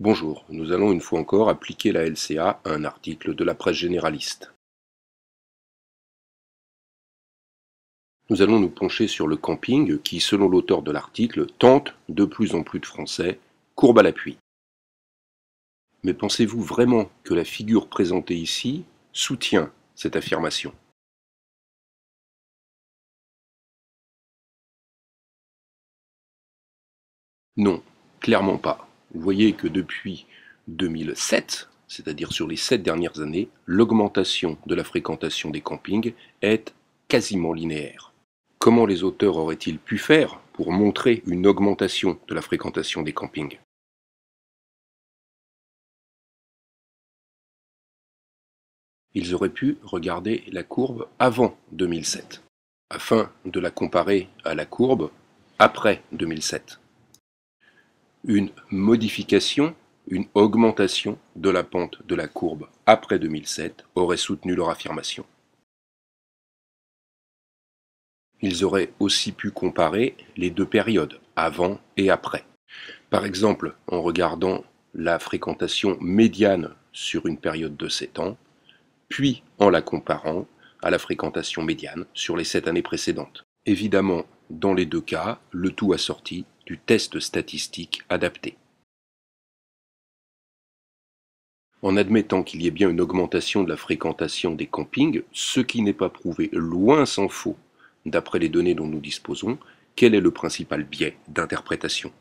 Bonjour, nous allons une fois encore appliquer la LCA à un article de la presse généraliste. Nous allons nous pencher sur le camping qui, selon l'auteur de l'article, tente de plus en plus de Français, courbe à l'appui. Mais pensez-vous vraiment que la figure présentée ici soutient cette affirmation? Non, clairement pas. Vous voyez que depuis 2007, c'est-à-dire sur les 7 dernières années, l'augmentation de la fréquentation des campings est quasiment linéaire. Comment les auteurs auraient-ils pu faire pour montrer une augmentation de la fréquentation des campings? Ils auraient pu regarder la courbe avant 2007, afin de la comparer à la courbe après 2007. Une modification, une augmentation de la pente de la courbe après 2007 aurait soutenu leur affirmation. Ils auraient aussi pu comparer les deux périodes, avant et après. Par exemple, en regardant la fréquentation médiane sur une période de 7 ans, puis en la comparant à la fréquentation médiane sur les 7 années précédentes. Évidemment, dans les deux cas, le tout assorti du test statistique adapté. En admettant qu'il y ait bien une augmentation de la fréquentation des campings, ce qui n'est pas prouvé, loin s'en faut, d'après les données dont nous disposons, quel est le principal biais d'interprétation?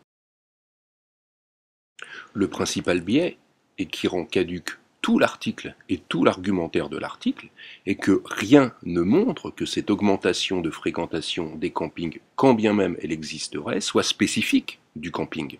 Le principal biais, et qui rend caduque tout l'article et tout l'argumentaire de l'article, est que rien ne montre que cette augmentation de fréquentation des campings, quand bien même elle existerait, soit spécifique du camping.